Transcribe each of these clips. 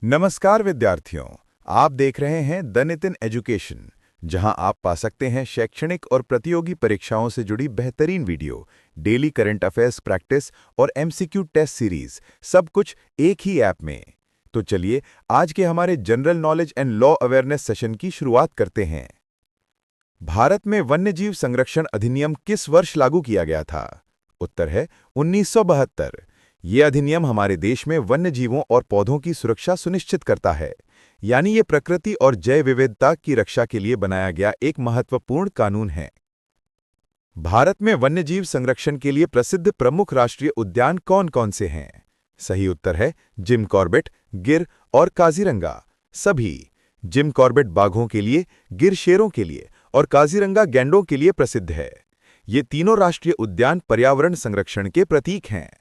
नमस्कार विद्यार्थियों, आप देख रहे हैं द नितिन एजुकेशन, जहां आप पा सकते हैं शैक्षणिक और प्रतियोगी परीक्षाओं से जुड़ी बेहतरीन video, daily current affairs practice और एमसीक्यू टेस्ट सीरीज, सब कुछ एक ही ऐप में। तो चलिए आज के हमारे general knowledge and law awareness session की शुरुआत करते हैं। भारत में वन्यजीव संरक्षण अधिनियम किस वर्ष लागू किया गया था? उत्तर है 1972। ये अधिनियम हमारे देश में वन्यजीवों और पौधों की सुरक्षा सुनिश्चित करता है, यानी ये प्रकृति और जैव विविधता की रक्षा के लिए बनाया गया एक महत्वपूर्ण कानून है। भारत में वन्यजीव संरक्षण के लिए प्रसिद्ध प्रमुख राष्ट्रीय उद्यान कौन-कौन से हैं? सही उत्तर है जिम कॉर्बेट, गिर और काजीरंगा। सभी जिम कॉर्बेट बाघों के लिए, गिर शेरों के लिए और काजीरंगा गैंडों के लिए प्रसिद्ध है। ये तीनों राष्ट्रीय उद्यान पर्यावरण संरक्षण के प्रतीक हैं।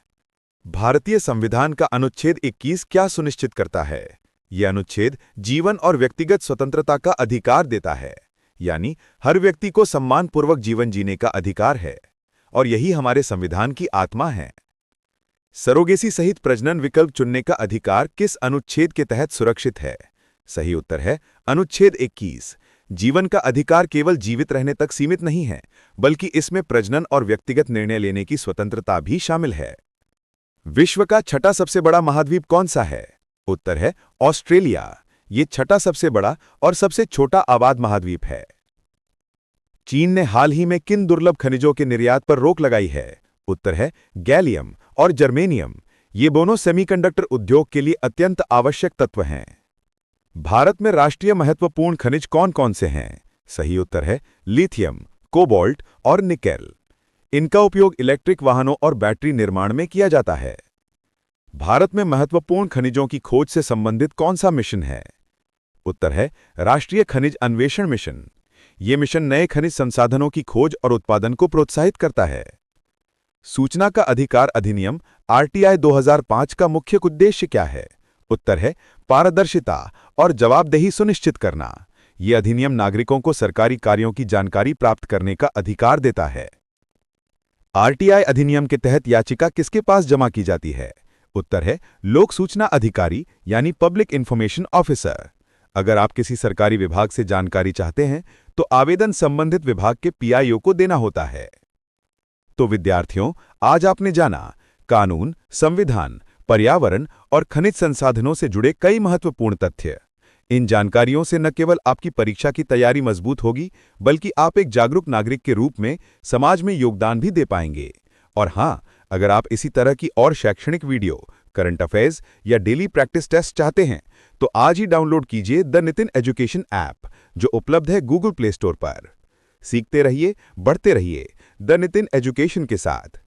भारतीय संविधान का अनुच्छेद 21 क्या सुनिश्चित करता है? यह अनुच्छेद जीवन और व्यक्तिगत स्वतंत्रता का अधिकार देता है, यानी हर व्यक्ति को सम्मानपूर्वक जीवन जीने का अधिकार है, और यही हमारे संविधान की आत्मा है। सरोगेसी सहित प्रजनन विकल्प चुनने का अधिकार किस अनुच्छेद के तहत सुरक्षित है? सही उत्तर है अनुच्छेद 21। जीवन का अधिकार केवल जीवित रहने तक सीमित नहीं है, बल्कि इसमें प्रजनन और व्यक्तिगत निर्णय लेने की स्वतंत्रता भी शामिल है। विश्व का छठा सबसे बड़ा महाद्वीप कौन सा है? उत्तर है ऑस्ट्रेलिया। ये छठा सबसे बड़ा और सबसे छोटा आबाद महाद्वीप है। चीन ने हाल ही में किन दुर्लभ खनिजों के निर्यात पर रोक लगाई है? उत्तर है गैलियम और जर्मेनियम। ये दोनों सेमीकंडक्टर उद्योग के लिए अत्यंत आवश्यक तत्व हैं। भारत में राष्ट्रीय महत्वपूर्ण खनिज कौन-कौन से हैं? सही उत्तर है लिथियम, कोबाल्ट और निकेल। इनका उपयोग इलेक्ट्रिक वाहनों और बैटरी निर्माण में किया जाता है। भारत में महत्वपूर्ण खनिजों की खोज से संबंधित कौन सा मिशन है? उत्तर है राष्ट्रीय खनिज अन्वेषण मिशन। ये मिशन नए खनिज संसाधनों की खोज और उत्पादन को प्रोत्साहित करता है। सूचना का अधिकार अधिनियम आरटीआई 2005 का मुख्य उद्देश्य क्या है? उत्तर है पारदर्शिता और जवाबदेही सुनिश्चित करना। यह अधिनियम नागरिकों को सरकारी कार्यों की जानकारी प्राप्त करने का अधिकार देता है। आरटीआई अधिनियम के तहत याचिका किसके पास जमा की जाती है? उत्तर है लोक सूचना अधिकारी यानी पब्लिक इंफॉर्मेशन ऑफिसर। अगर आप किसी सरकारी विभाग से जानकारी चाहते हैं तो आवेदन संबंधित विभाग के पीआईओ को देना होता है। तो विद्यार्थियों, आज आपने जाना कानून, संविधान, पर्यावरण और खनिज संसाधनों से जुड़े कई महत्वपूर्ण तथ्य। इन जानकारियों से न केवल आपकी परीक्षा की तैयारी मजबूत होगी, बल्कि आप एक जागरूक नागरिक के रूप में समाज में योगदान भी दे पाएंगे। और हाँ, अगर आप इसी तरह की और शैक्षणिक वीडियो, करंट अफेयर्स या डेली प्रैक्टिस टेस्ट चाहते हैं, तो आज ही डाउनलोड कीजिए द नितिन एजुकेशन ऐप, जो उपलब्ध है गूगल प्ले स्टोर पर। सीखते रहिए, बढ़ते रहिए द नितिन एजुकेशन के साथ।